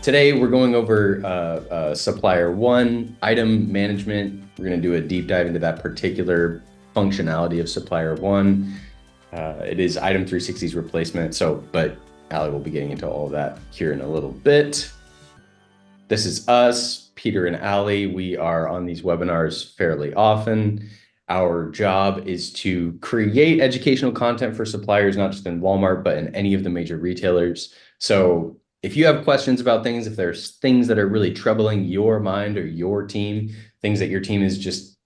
Today we're going over Supplier One, item management. We're going to do a deep dive into that particular functionality of Supplier One. It is Item 360's replacement. But Allie will be getting into all of that here in a little bit. This is us, Peter and Allie. We are on these webinars fairly often. Our job is to create educational content for suppliers, not just in Walmart, but in any of the major retailers. So if you have questions about things, if there's things that are really troubling your mind or your team, things that your team is just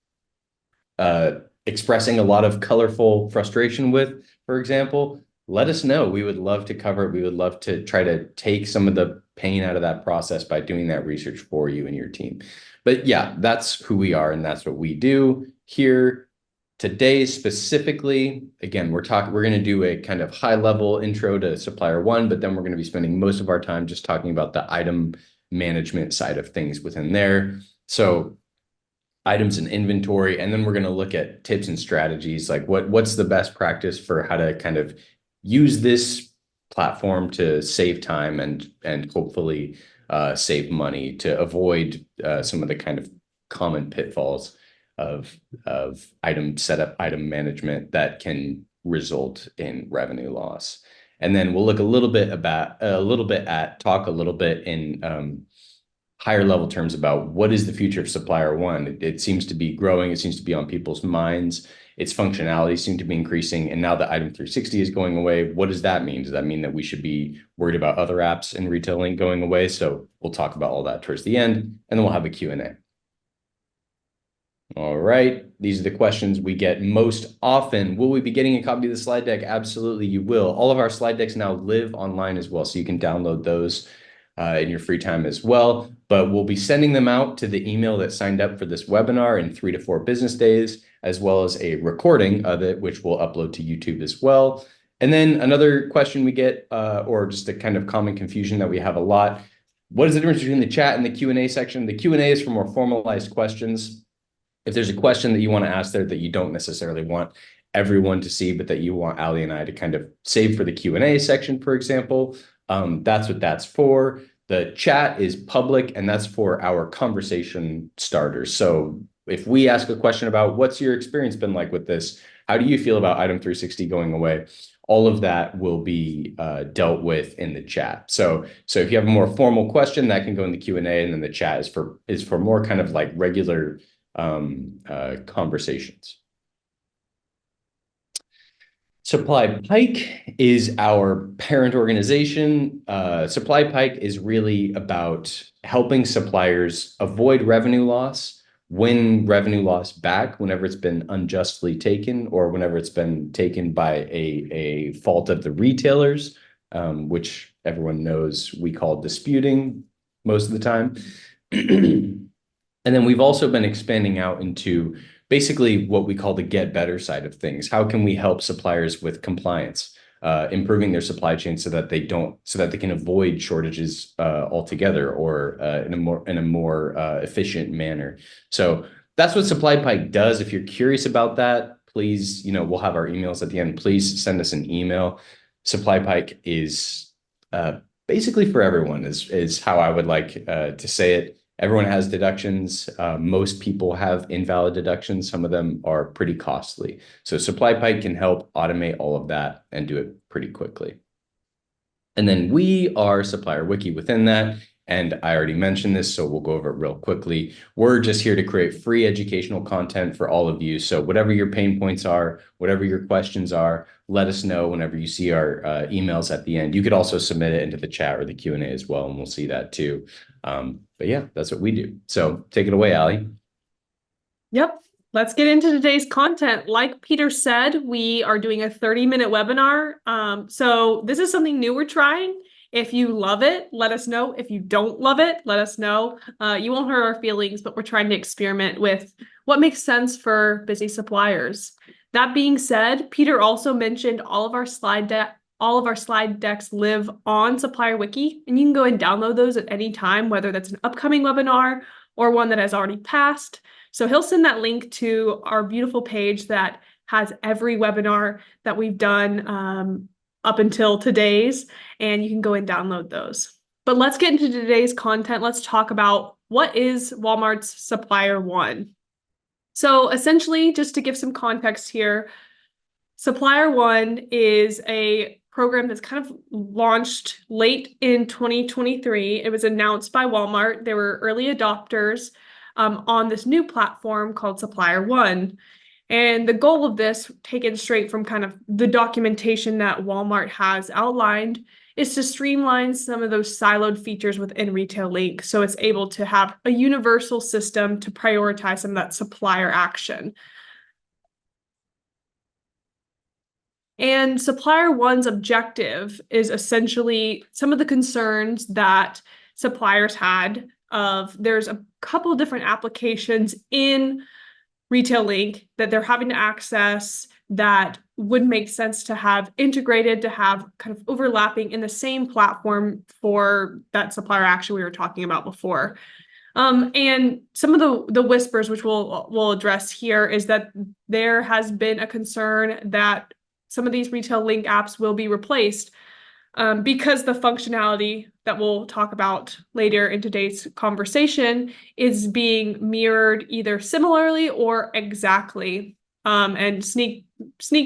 expressing a lot of colorful frustration with, for example, let us know. We would love to cover it. We would love to try to take some of the pain out of that process by doing that research for you and your team. But yeah, that's who we are and that's what we do here. Today specifically, again, we're going to do a kind of high level intro to Supplier One, but then we're going to be spending most of our time just talking about the item management side of things within there. So items and inventory, and then we're going to look at tips and strategies, like what's the best practice for how to kind of use this platform to save time and hopefully save money to avoid some of the kind of common pitfalls of item setup, item management that can result in revenue loss. And then we'll look talk a little bit in higher level terms about what is the future of Supplier One. It seems to be growing. It seems to be on people's minds. Its functionality seems to be increasing. And now that Item 360 is going away, what does that mean? Does that mean that we should be worried about other apps in retailing going away? So we'll talk about all that towards the end, and then we'll have a Q&A. All right, these are the questions we get most often. Will we be getting a copy of the slide deck? Absolutely, you will. All of our slide decks now live online as well, so you can download those in your free time as well. But we'll be sending them out to the email that signed up for this webinar in 3 to 4 business days, as well as a recording of it, which we'll upload to YouTube as well. And then another question we get, or just a kind of common confusion that we have a lot, what is the difference between the chat and the Q&A section? The Q&A is for more formalized questions. If there's a question that you want to ask there that you don't necessarily want everyone to see, but that you want Allie and I to kind of save for the Q&A section, for example, that's what that's for. The chat is public, and that's for our conversation starters. So if we ask a question about what's your experience been like with this, how do you feel about Item 360 going away? All of that will be dealt with in the chat. So if you have a more formal question, that can go in the Q&A, and then the chat is for more kind of like regular conversations. Supply Pike is our parent organization. Supply Pike is really about helping suppliers avoid revenue loss, win revenue loss back whenever it's been unjustly taken or whenever it's been taken by a fault of the retailers, which everyone knows we call disputing most of the time. And then we've also been expanding out into basically what we call the get better side of things. How can we help suppliers with compliance, improving their supply chain so that they can avoid shortages altogether, or in a more efficient manner. So that's what Supply Pike does. If you're curious about that, please, we'll have our emails at the end. Please send us an email. Supply Pike is basically for everyone, is how I would like to say it. Everyone has deductions. Most people have invalid deductions. Some of them are pretty costly. So Supply Pike can help automate all of that and do it pretty quickly. And then we are Supplier Wiki within that. And I already mentioned this, so we'll go over it real quickly. We're just here to create free educational content for all of you. So whatever your pain points are, whatever your questions are, let us know whenever you see our emails at the end. You could also submit it into the chat or the Q&A as well, and we'll see that too. But yeah, that's what we do. So take it away, Allie. Yep. Let's get into today's content. Like Peter said, we are doing a 30-minute webinar. So this is something new we're trying. If you love it, let us know. If you don't love it, let us know. You won't hurt our feelings, but we're trying to experiment with what makes sense for busy suppliers. That being said, Peter also mentioned all of our slide decks live on Supplier Wiki, and you can go and download those at any time, whether that's an upcoming webinar or one that has already passed. So he'll send that link to our beautiful page that has every webinar that we've done up until today's, and you can go and download those. But let's get into today's content. Let's talk about what is Walmart's Supplier One. So essentially, just to give some context here, Supplier One is a program that's kind of launched late in 2023. It was announced by Walmart. They were early adopters on this new platform called Supplier One. And the goal of this, taken straight from kind of the documentation that Walmart has outlined, is to streamline some of those siloed features within Retail Link so it's able to have a universal system to prioritize some of that supplier action. And Supplier One's objective is essentially some of the concerns that suppliers had of there's a couple of different applications in Retail Link that they're having to access that would make sense to have integrated, to have kind of overlapping in the same platform for that supplier action we were talking about before. And some of the whispers, which we'll address here, is that there has been a concern that some of these Retail Link apps will be replaced because the functionality that we'll talk about later in today's conversation is being mirrored either similarly or exactly. And sneak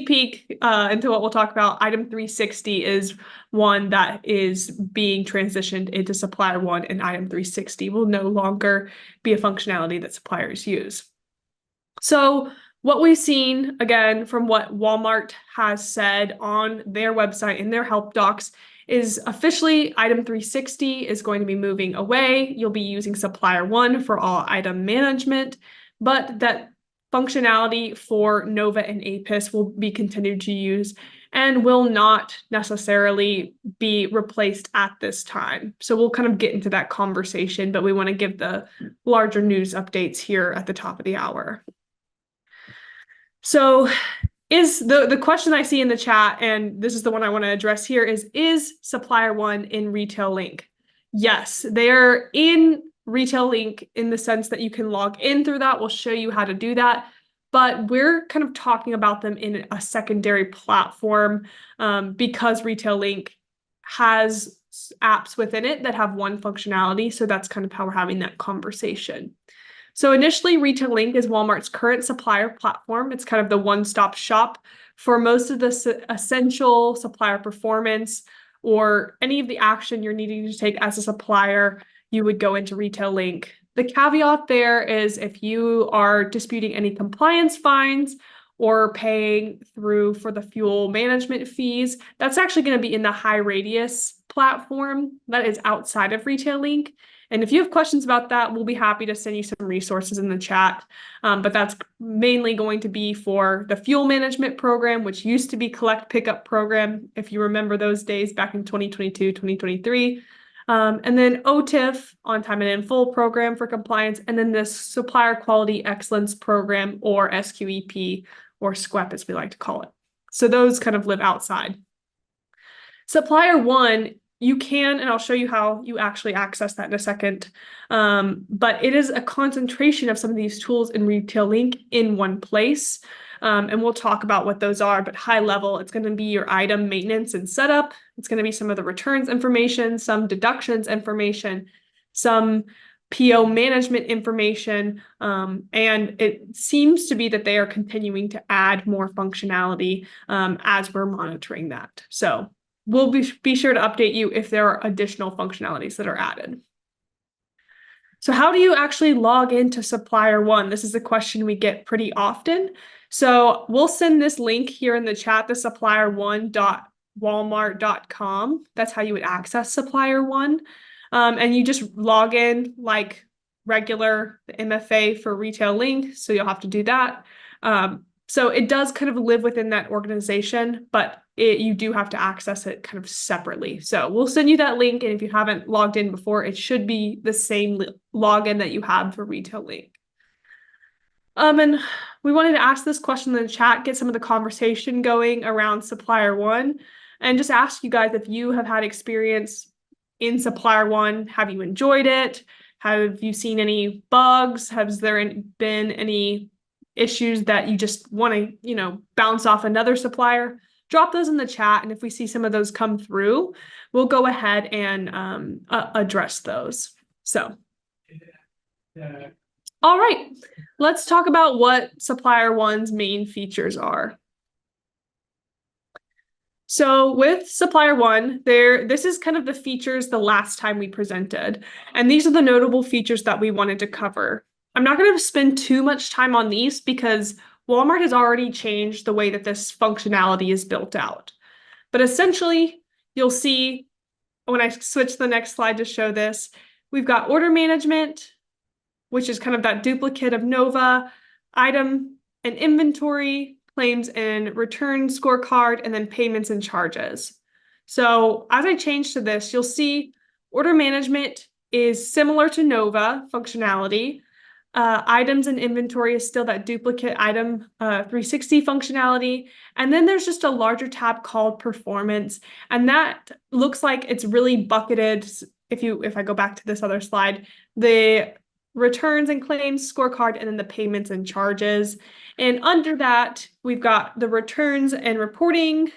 peek into what we'll talk about, item 360 is one that is being transitioned into Supplier One, and item 360 will no longer be a functionality that suppliers use. So what we've seen, again, from what Walmart has said on their website in their help docs, is officially item 360 is going to be moving away. You'll be using Supplier One for all item management, but that functionality for Nova and Apis will be continued to use and will not necessarily be replaced at this time. So we'll kind of get into that conversation, but we want to give the larger news updates here at the top of the hour. So is the question I see in the chat, and this is the one I want to address here, is Supplier One in Retail Link? Yes, they're in Retail Link in the sense that you can log in through that. We'll show you how to do that. But we're kind of talking about them in a secondary platform because Retail Link has apps within it that have one functionality. So that's kind of how we're having that conversation. So initially, Retail Link is Walmart's current supplier platform. It's kind of the one-stop shop for most of the essential supplier performance or any of the action you're needing to take as a supplier. You would go into Retail Link. The caveat there is if you are disputing any compliance fines or paying through for the fuel management fees, that's actually going to be in the High Radius platform that is outside of Retail Link. And if you have questions about that, we'll be happy to send you some resources in the chat. But that's mainly going to be for the fuel management program, which used to be collect pickup program, if you remember those days back in 2022, 2023. And then OTIF, on time and in full program for compliance, and then this supplier quality excellence program, or SQEP, or SQEP as we like to call it. So those kind of live outside. Supplier One, you can, and I'll show you how you actually access that in a second, but it is a concentration of some of these tools in Retail Link in one place. And we'll talk about what those are, but high level, it's going to be your item maintenance and setup. It's going to be some of the returns information, some deductions information, some PO management information, and it seems to be that they are continuing to add more functionality as we're monitoring that. So we'll be sure to update you if there are additional functionalities that are added. So how do you actually log into Supplier One? This is a question we get pretty often. So we'll send this link here in the chat, the supplier1.walmart.com. That's how you would access Supplier One. And you just log in like regular MFA for Retail Link. So you'll have to do that. So it does kind of live within that organization, but you do have to access it kind of separately. So we'll send you that link. And if you haven't logged in before, it should be the same login that you have for Retail Link. And we wanted to ask this question in the chat, get some of the conversation going around Supplier One, and just ask you guys if you have had experience in Supplier One. Have you enjoyed it? Have you seen any bugs? Has there been any issues that you just want to, bounce off another supplier? drop those in the chat. And if we see some of those come through, we'll go ahead and address those. So, all right, let's talk about what Supplier One's main features are. So with Supplier One, this is kind of the features the last time we presented. And these are the notable features that we wanted to cover. I'm not going to spend too much time on these because Walmart has already changed the way that this functionality is built out. But essentially, you'll see when I switch to the next slide to show this, we've got order management, which is kind of that duplicate of Nova, item and inventory, claims and return scorecard, and then payments and charges. So as I change to this, you'll see order management is similar to Nova functionality. Items and inventory is still that duplicate item 360 functionality. And then there's just a larger tab called performance. And that looks like it's really bucketed. If I go back to this other slide, the returns and claims scorecard, and then the payments and charges. And under that, we've got the returns and reporting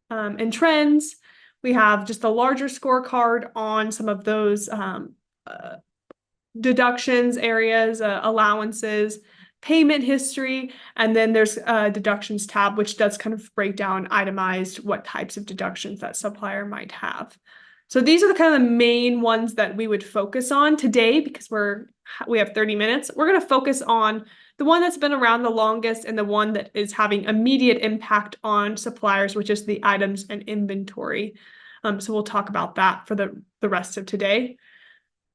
and trends. We have just a larger scorecard on some of those deductions areas, allowances, payment history, and then there's a deductions tab, which does kind of break down itemized what types of deductions that supplier might have. So these are the kind of the main ones that we would focus on today because we have 30 minutes. We're going to focus on the one that's been around the longest and the one that is having immediate impact on suppliers, which is the items and inventory. So we'll talk about that for the rest of today.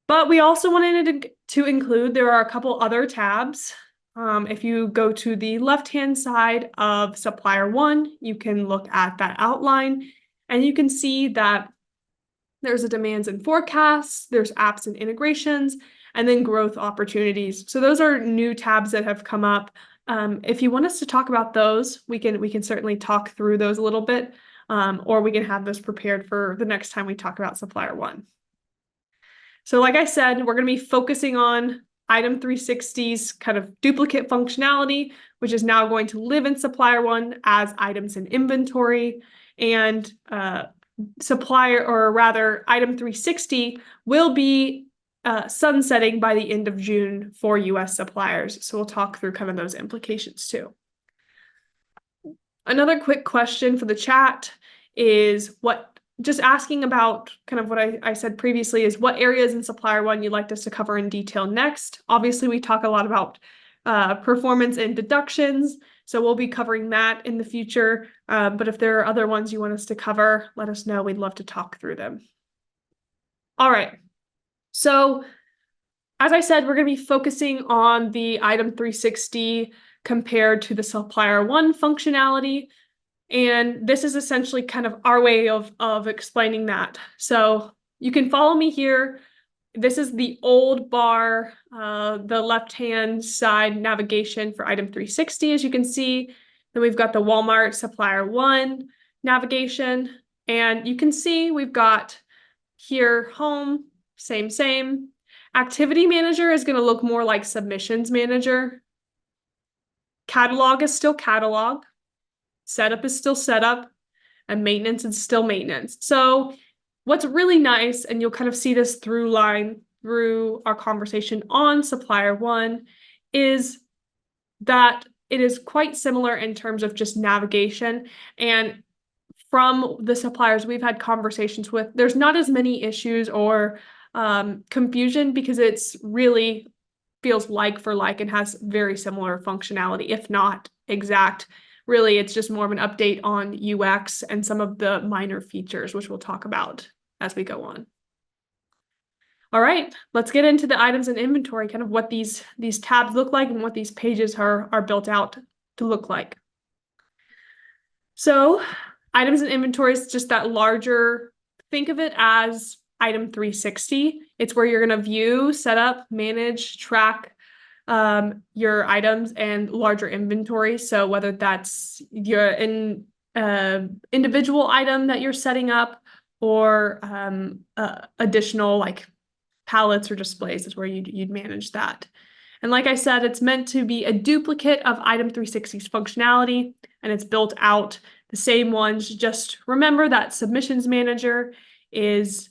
But we also wanted to include, there are a couple other tabs. If you go to the left-hand side of Supplier One, you can look at that outline and you can see that there's a demands and forecasts, there's apps and integrations, and then growth opportunities. So those are new tabs that have come up. If you want us to talk about those, we can certainly talk through those a little bit, or we can have those prepared for the next time we talk about Supplier One. So like I said, we're going to be focusing on Item 360's kind of duplicate functionality, which is now going to live in Supplier One as items and inventory, and supplier, or rather item 360 will be sunsetting by the end of June for US suppliers. So we'll talk through kind of those implications too. Another quick question for the chat is just asking about kind of what I said previously is what areas in Supplier One you'd like us to cover in detail next. Obviously, we talk a lot about performance and deductions. So we'll be covering that in the future. But if there are other ones you want us to cover, let us know. We'd love to talk through them. All right. So as I said, we're going to be focusing on the item 360 compared to the Supplier One functionality. And this is essentially kind of our way of explaining that. So you can follow me here. This is the old bar, the left-hand side navigation for item 360, as you can see. Then we've got the Walmart Supplier One navigation. And you can see we've got here home, same. Activity Manager is going to look more like Submissions Manager. Catalog is still catalog. Setup is still setup. And maintenance is still maintenance. So what's really nice, and you'll kind of see this through line through our conversation on Supplier One, is that it is quite similar in terms of just navigation. And from the suppliers we've had conversations with, there's not as many issues or confusion because it's really feels like for like and has very similar functionality, if not exact. Really, it's just more of an update on UX and some of the minor features, which we'll talk about as we go on. All right, let's get into the items and inventory, kind of what these tabs look like and what these pages are built out to look like. So items and inventory is just that larger, think of it as item 360. It's where you're going to view, set up, manage, track your items and larger inventory. So whether that's your individual item that you're setting up or additional like pallets or displays is where you'd manage that. And like I said, it's meant to be a duplicate of item 360's functionality, and it's built out the same ones. Just remember that submissions manager is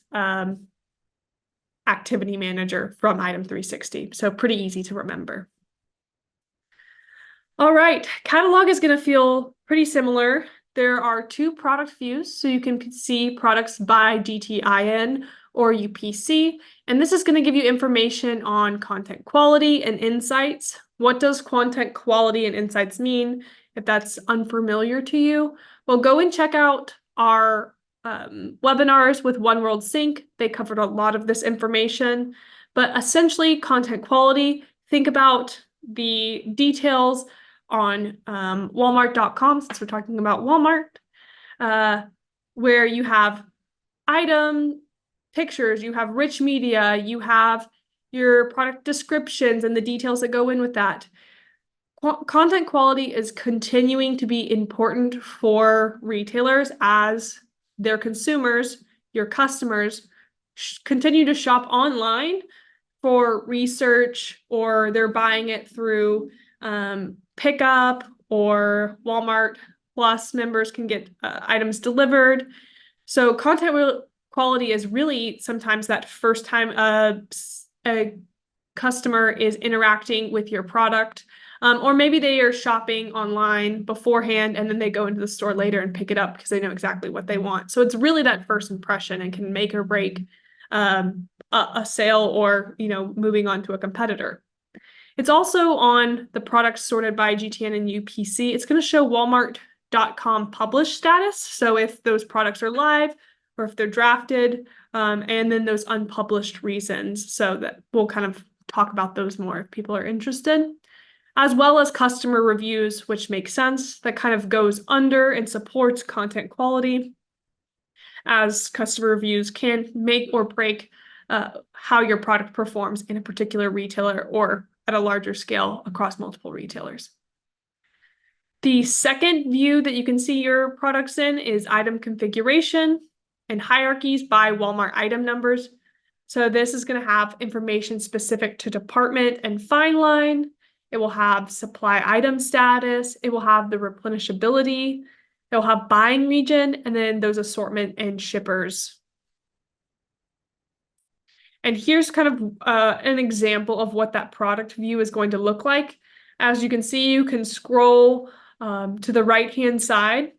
activity manager from item 360. So pretty easy to remember. All right, catalog is going to feel pretty similar. There are two product views, so you can see products by GTIN or UPC, and this is going to give you information on content quality and insights. What does content quality and insights mean? If that's unfamiliar to you, well, go and check out our webinars with One World Sync. They covered a lot of this information, but essentially content quality, think about the details on Walmart.com, since we're talking about Walmart, where you have item pictures, you have rich media, you have your product descriptions and the details that go in with that. Content quality is continuing to be important for retailers as their consumers, your customers, continue to shop online for research, or they're buying it through pickup, or Walmart Plus members can get items delivered. So content quality is really sometimes that first time a customer is interacting with your product. Or maybe they are shopping online beforehand and then they go into the store later and pick it up because they know exactly what they want. So it's really that first impression and can make or break a sale, or moving on to a competitor. It's also on the products sorted by GTN and UPC. It's going to show Walmart.com published status. So if those products are live or if they're drafted, and then those unpublished reasons. So that we'll kind of talk about those more if people are interested, as well as customer reviews, which makes sense. That kind of goes under and supports content quality, as customer reviews can make or break how your product performs in a particular retailer or at a larger scale across multiple retailers. The second view that you can see your products in is item configuration and hierarchies by Walmart item numbers. So this is going to have information specific to department and fine line. It will have supply item status. It will have the replenishability. It will have buying region, and then those assortment and shippers. And here's kind of an example of what that product view is going to look like. As you can see, you can scroll to the right-hand side,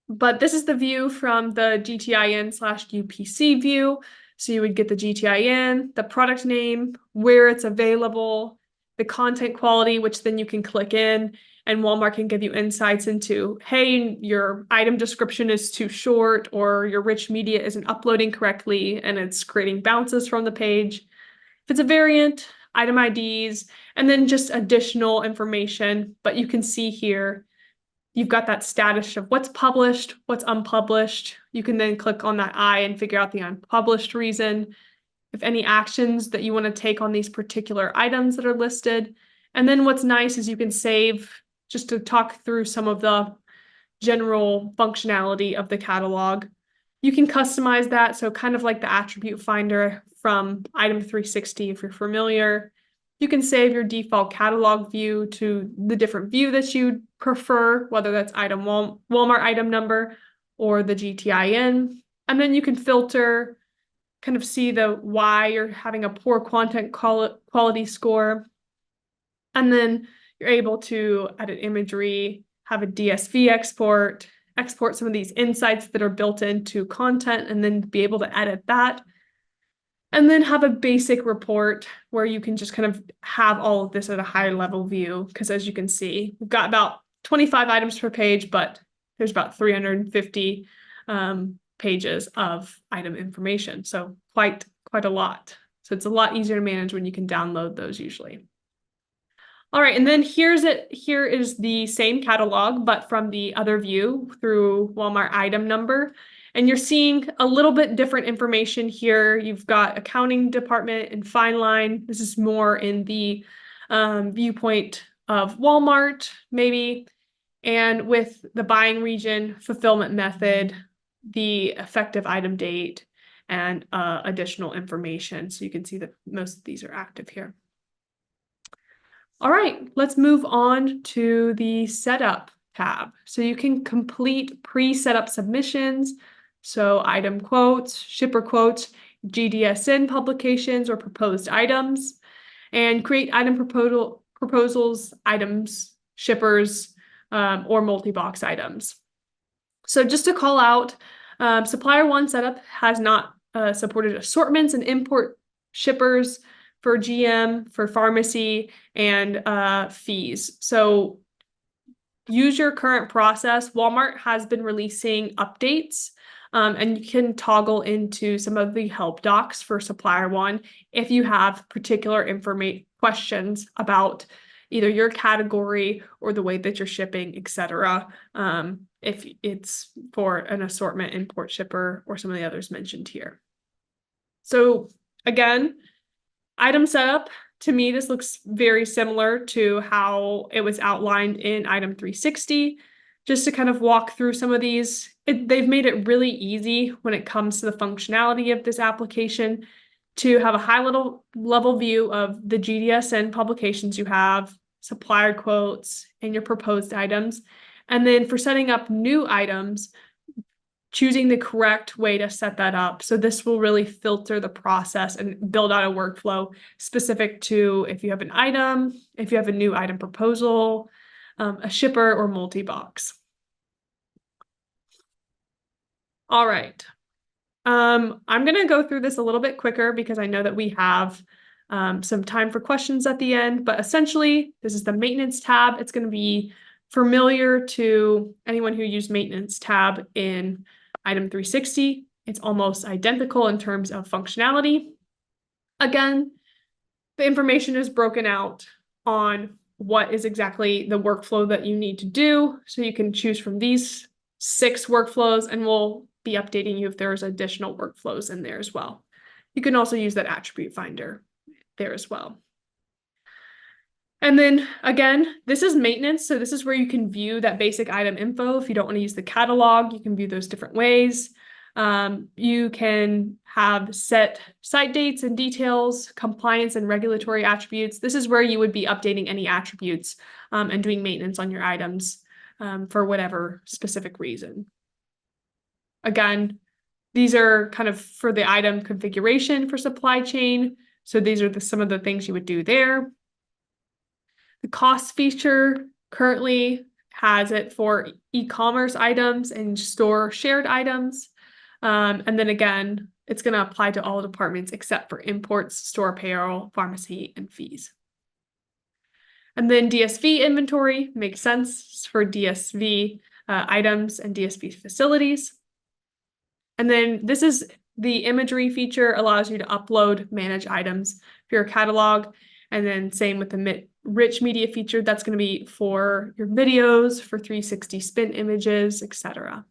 but this is the view from the GTIN/UPC view. So you would get the GTIN, the product name, where it's available, the content quality, which then you can click in and Walmart can give you insights into, hey, your item description is too short, or your rich media isn't uploading correctly and it's creating bounces from the page. If it's a variant, item IDs, and then just additional information. But you can see here, you've got that status of what's published, what's unpublished. You can then click on that I and figure out the unpublished reason, if any actions that you want to take on these particular items that are listed. And then what's nice is you can save, just to talk through some of the general functionality of the catalog. You can customize that, so kind of like the attribute finder from item 360, if you're familiar. You can save your default catalog view to the different view that you prefer, whether that's item Walmart item number or the GTIN. And then you can filter, kind of see the why you're having a poor content quality score. And then you're able to edit imagery, have a DSV export some of these insights that are built into content, and then be able to edit that. And then have a basic report where you can just kind of have all of this at a higher level view. Because as you can see, we've got about 25 items per page, but there's about 350 pages of item information. So quite a lot. So it's a lot easier to manage when you can download those usually. All right, and then here is the same catalog, but from the other view through Walmart item number. And you're seeing a little bit different information here. You've got accounting department and fine line. This is more in the viewpoint of Walmart, maybe. And with the buying region, fulfillment method, the effective item date, and additional information. So you can see that most of these are active here. All right, let's move on to the setup. tab. So you can complete pre-set up submissions, so item quotes, shipper quotes, GDSN publications or proposed items, and create item proposals, items, shippers, or multi-box items. So just to call out, Supplier One setup has not supported assortments and import shippers for GM, for pharmacy, and fees. So use your current process. Walmart has been releasing updates, and you can toggle into some of the help docs for Supplier One if you have particular questions about either your category or the way that you're shipping, etc. If it's for an assortment, import shipper, or some of the others mentioned here. So again, item setup, to me, this looks very similar to how it was outlined in item 360. Just to kind of walk through some of these, they've made it really easy when it comes to the functionality of this application to have a high level view of the GDSN publications you have, supplier quotes, and your proposed items. And then for setting up new items, choosing the correct way to set that up. So this will really filter the process and build out a workflow specific to if you have an item, if you have a new item proposal, a shipper, or multi-box. All right. I'm going to go through this a little bit quicker because I know that we have some time for questions at the end, but essentially this is the maintenance tab. It's going to be familiar to anyone who used maintenance tab in item 360. It's almost identical in terms of functionality. Again, the information is broken out on what is exactly the workflow that you need to do. So you can choose from these 6 workflows, and we'll be updating you if there's additional workflows in there as well. You can also use that attribute finder there as well. And then again, this is maintenance. So this is where you can view that basic item info. If you don't want to use the catalog, you can view those different ways. You can have set site dates and details, compliance and regulatory attributes. This is where you would be updating any attributes and doing maintenance on your items for whatever specific reason. Again, these are kind of for the item configuration for supply chain. So these are some of the things you would do there. The cost feature currently has it for e-commerce items and store shared items. And then again, it's going to apply to all departments except for imports, store payroll, pharmacy, and fees. And then DSV inventory makes sense for DSV items and DSV facilities. And then this is the imagery feature, allows you to upload, manage items for your catalog. And then same with the rich media feature, that's going to be for your videos, for 360 spin images, etc.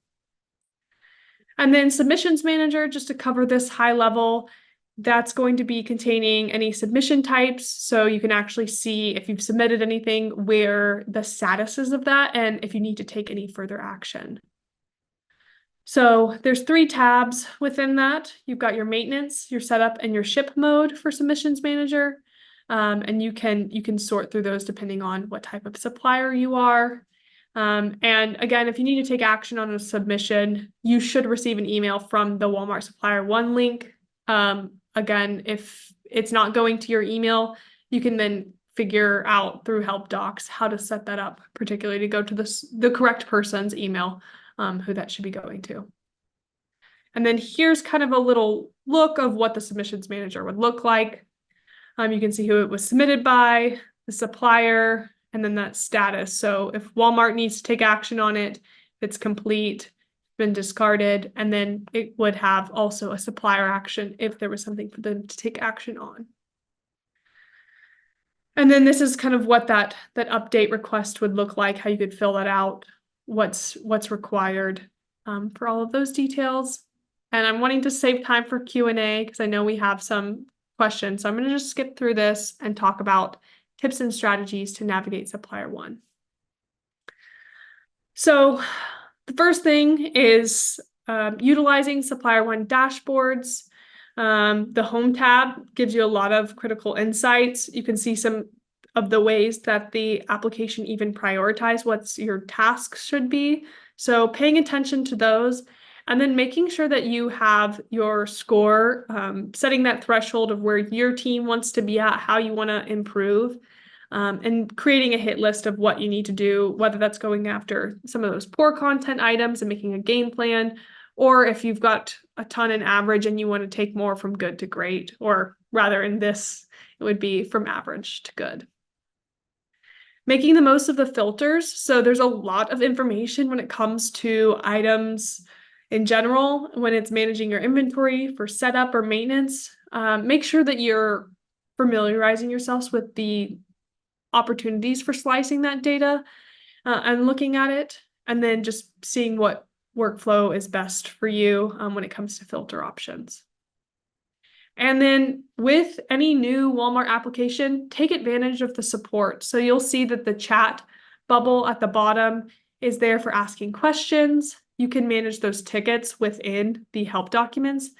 And then submissions manager, just to cover this high level, that's going to be containing any submission types. So you can actually see if you've submitted anything, where the status is of that, and if you need to take any further action. So there's 3 tabs within that. You've got your maintenance, your setup, and your ship mode for submissions manager. And you can sort through those depending on what type of supplier you are. And again, if you need to take action on a submission, you should receive an email from the Walmart Supplier One link. Again, if it's not going to your email, you can then figure out through help docs how to set that up, particularly to go to the correct person's email, who that should be going to. And then here's kind of a little look of what the submissions manager would look like. You can see who it was submitted by, the supplier, and then that status. So if Walmart needs to take action on it, if it's complete, been discarded, and then it would have also a supplier action if there was something for them to take action on. And then this is kind of what that update request would look like, how you could fill that out, what's required for all of those details. And I'm wanting to save time for Q&A because I know we have some questions. So I'm going to just skip through this and talk about tips and strategies to navigate Supplier One. So the first thing is utilizing Supplier One dashboards. The Home tab gives you a lot of critical insights. You can see some of the ways that the application even prioritize what's your tasks should be. So paying attention to those and then making sure that you have your score, setting that threshold of where your team wants to be at, how you want to improve, and creating a hit list of what you need to do, whether that's going after some of those poor content items and making a game plan, or if you've got a ton in average and you want to take more from good to great, or rather in this, it would be from average to good. Making the most of the filters. So there's a lot of information when it comes to items in general, when it's managing your inventory for setup or maintenance. Make sure that you're familiarizing yourselves with the opportunities for slicing that data and looking at it, and then just seeing what workflow is best for you when it comes to filter options. And then with any new Walmart application, take advantage of the support. So you'll see that the chat bubble at the bottom is there for asking questions. You can manage those tickets within the help documents.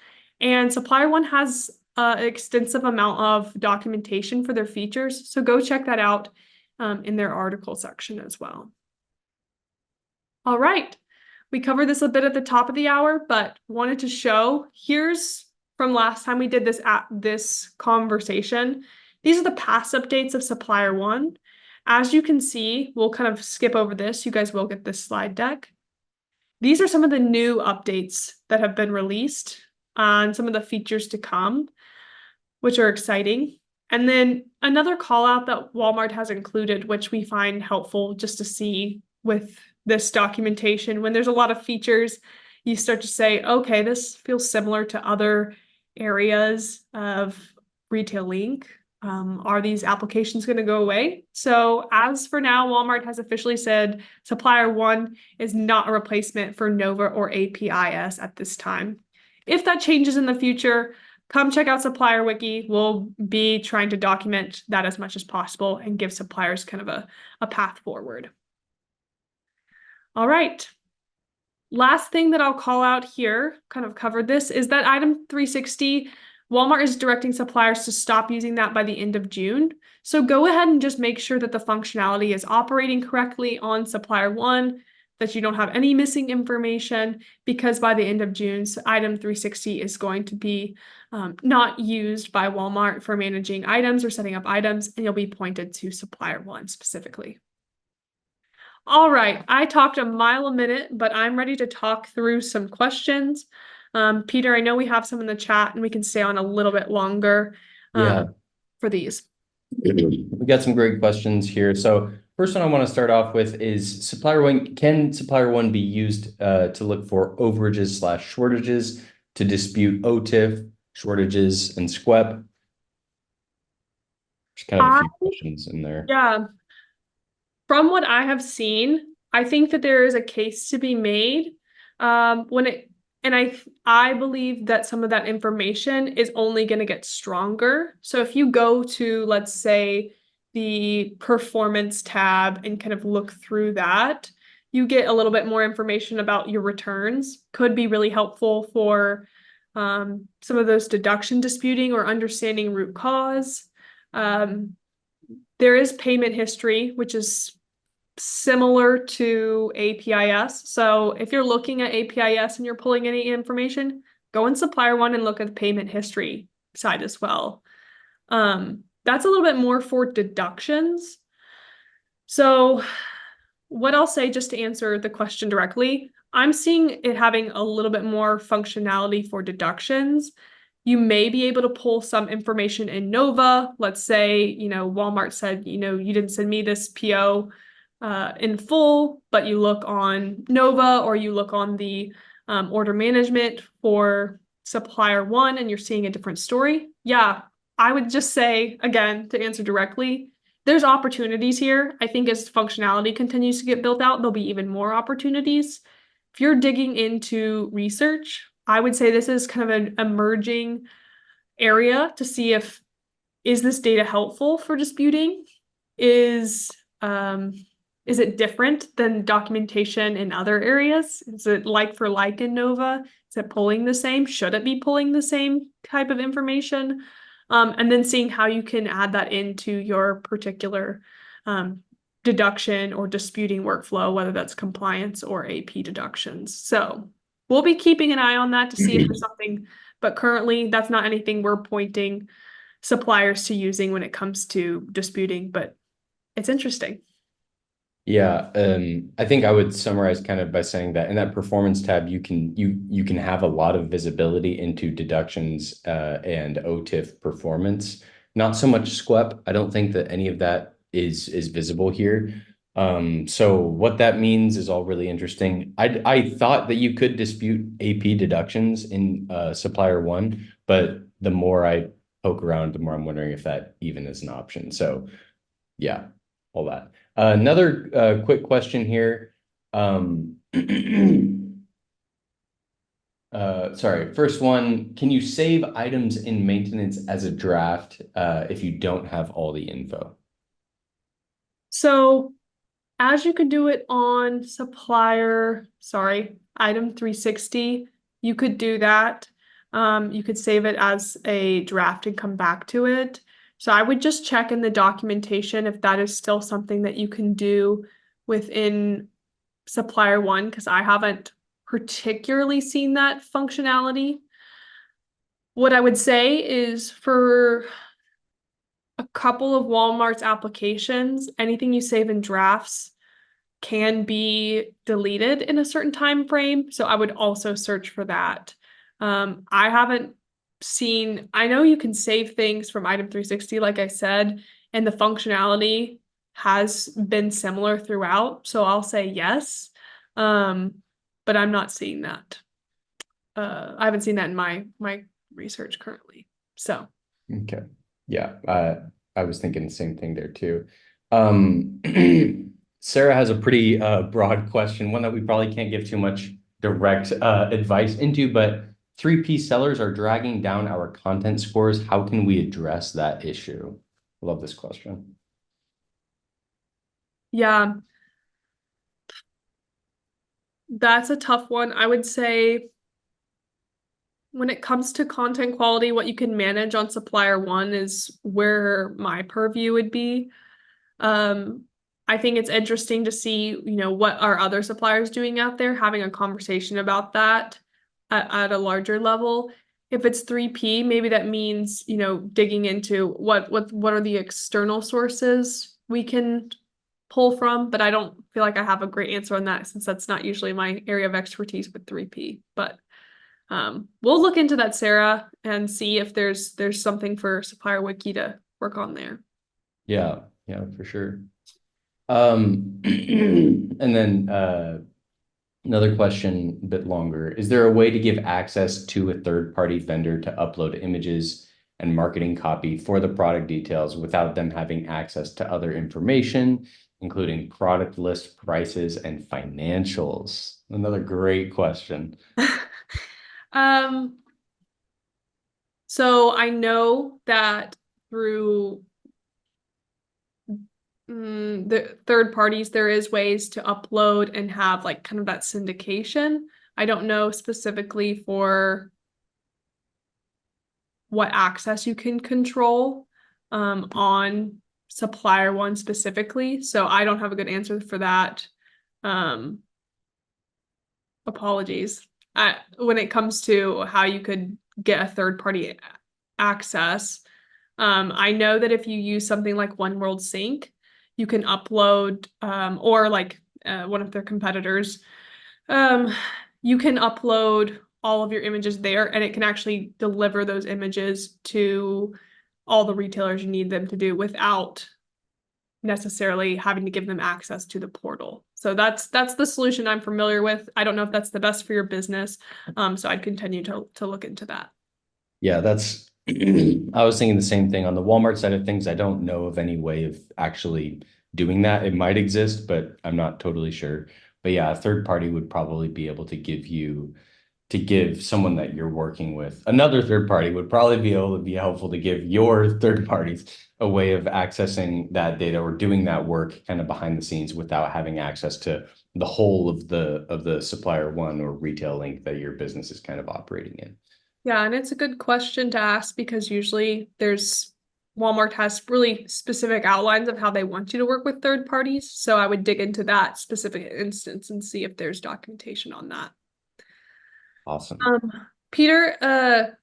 And Supplier One has an extensive amount of documentation for their features. So go check that out in their article section as well. All right. We covered this a bit at the top of the hour, but wanted to show, here's from last time we did this conversation. These are the past updates of Supplier One. As you can see, we'll kind of skip over this. You guys will get this slide deck. These are some of the new updates that have been released and some of the features to come, which are exciting. And then another call out that Walmart has included, which we find helpful just to see with this documentation, when there's a lot of features, you start to say, okay, this feels similar to other areas of retail link. Are these applications going to go away? So as for now, Walmart has officially said Supplier One is not a replacement for Nova or APIS at this time. If that changes in the future, come check out Supplier Wiki. We'll be trying to document that as much as possible and give suppliers kind of a path forward. All right. Last thing that I'll call out here, kind of covered this, is that item 360, Walmart is directing suppliers to stop using that by the end of June. So go ahead and just make sure that the functionality is operating correctly on Supplier One, that you don't have any missing information, because by the end of June, item 360 is going to be not used by Walmart for managing items or setting up items, and you'll be pointed to Supplier One specifically. All right, I talked a mile a minute, but I'm ready to talk through some questions. Peter, I know we have some in the chat and we can stay on a little bit longer for these. We got some great questions here. So first one I want to start off with is Supplier One. Can Supplier One be used to look for overages/shortages to dispute OTIF, shortages, and SQUEP? There's kind of a few questions in there. Yeah. From what I have seen, I think that there is a case to be made I believe that some of that information is only going to get stronger. So if you go to, let's say, the performance tab and kind of look through that, you get a little bit more information about your returns. Could be really helpful for some of those deduction disputing or understanding root cause. There is payment history, which is similar to APIS. So if you're looking at APIS and you're pulling any information, go in Supplier One and look at the payment history side as well. That's a little bit more for deductions. So what I'll say, just to answer the question directly, I'm seeing it having a little bit more functionality for deductions. You may be able to pull some information in Nova. Let's say, Walmart said, you didn't send me this PO in full, but you look on Nova or you look on the order management for Supplier One and you're seeing a different story. Yeah, I would just say, again, to answer directly, there's opportunities here. I think as functionality continues to get built out, there'll be even more opportunities. If you're digging into research, I would say this is kind of an emerging area to see is this data helpful for disputing? Is it different than documentation in other areas? Is it like for like in Nova? Is it pulling the same? Should it be pulling the same type of information? and then seeing how you can add that into your particular deduction or disputing workflow, whether that's compliance or AP deductions. So we'll be keeping an eye on that to see if there's something, but currently that's not anything we're pointing suppliers to using when it comes to disputing, but it's interesting. Yeah, I think I would summarize kind of by saying that in that performance tab, you can have a lot of visibility into deductions and OTIF performance. Not so much SQEP. I don't think that any of that is visible here. So what that means is all really interesting. I thought that you could dispute AP deductions in Supplier One, but the more I poke around, the more I'm wondering if that even is an option. So yeah, all that. Another quick question here. Sorry, first one, can you save items in maintenance as a draft if you don't have all the info? So as you could do it on item 360, you could do that. You could save it as a draft and come back to it. So I would just check in the documentation if that is still something that you can do within Supplier One, because I haven't particularly seen that functionality. What I would say is for a couple of Walmart's applications, anything you save in drafts can be deleted in a certain time frame. So I would also search for that. I haven't seen, I know you can save things from item 360, like I said, and the functionality has been similar throughout. So I'll say yes. But I'm not seeing that. I haven't seen that in my research currently. So Okay. Yeah, I was thinking the same thing there too. Sarah has a pretty broad question, one that we probably can't give too much direct advice into, but 3P sellers are dragging down our content scores. How can we address that issue? I love this question. yeah, that's a tough one. I would say when it comes to content quality, what you can manage on Supplier One is where my purview would be. Um, I think it's interesting to see, what are other suppliers doing out there, having a conversation about that at a larger level. If it's 3P, maybe that means, digging into what are the external sources we can pull from, but I don't feel like I have a great answer on that since that's not usually my area of expertise with 3P. But we'll look into that, Sarah, and see if there's something for Supplier Wiki to work on there. Yeah, yeah, for sure. And then another question, a bit longer. Is there a way to give access to a third-party vendor to upload images and marketing copy for the product details without them having access to other information, including product list prices and financials? Another great question. Um, so I know that through the third parties, there is ways to upload and have like kind of that syndication. I don't know specifically for what access you can control on Supplier One specifically. So I don't have a good answer for that. Um, apologies. When it comes to how you could get a third party access, I know that if you use something like One World Sync, you can upload, or like one of their competitors, you can upload all of your images there and it can actually deliver those images to all the retailers you need them to do without necessarily having to give them access to the portal. So that's the solution I'm familiar with. I don't know if that's the best for your business. So I'd continue to look into that. Yeah, that's I was thinking the same thing on the Walmart side of things. I don't know of any way of actually doing that. It might exist, but I'm not totally sure. But yeah, a third party would probably be able to give someone that you're working with, another third party would probably be able to be helpful to give your third parties a way of accessing that data or doing that work kind of behind the scenes without having access to the whole of the Supplier One or retail link that your business is kind of operating in. Yeah, and it's a good question to ask because usually Walmart has really specific outlines of how they want you to work with third parties. So I would dig into that specific instance and see if there's documentation on that. Awesome. Peter,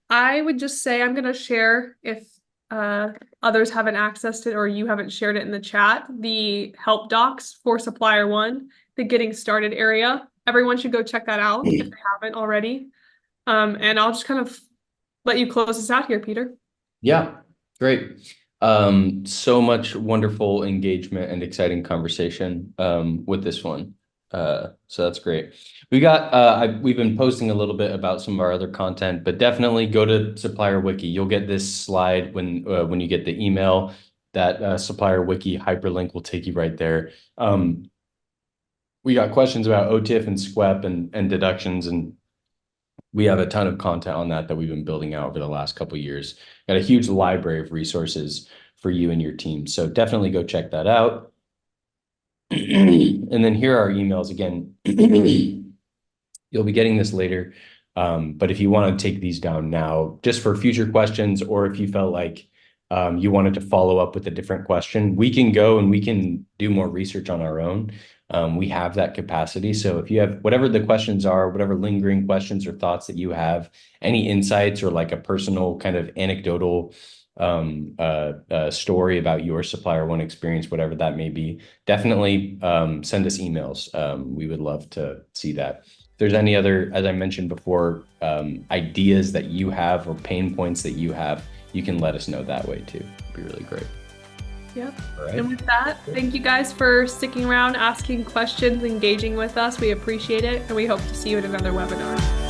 I would just say I'm gonna share if others haven't accessed it or you haven't shared it in the chat, the help docs for Supplier One, the getting started area. Everyone should go check that out if they haven't already. And I'll just kind of let you close us out here, Peter. Yeah, great. So much wonderful engagement and exciting conversation with this one. So that's great. We've been posting a little bit about some of our other content, but definitely go to Supplier Wiki. You'll get this slide when you get the email. That Supplier Wiki hyperlink will take you right there. We got questions about OTIF and SQEP and deductions, and we have a ton of content on that we've been building out over the last couple of years. Got a huge library of resources for you and your team. So definitely go check that out. And then here are our emails again. You'll be getting this later. But if you want to take these down now, just for future questions, or if you felt like you wanted to follow up with a different question, we can go and we can do more research on our own. We have that capacity. So if you have whatever the questions are, whatever lingering questions or thoughts that you have, any insights or like a personal kind of anecdotal story about your Supplier One experience, whatever that may be, definitely send us emails. We would love to see that. If there's any other, as I mentioned before, ideas that you have or pain points that you have, you can let us know that way too. It'd be really great. Yep. All right. And with that, thank you guys for sticking around, asking questions, engaging with us. We appreciate it, and we hope to see you at another webinar.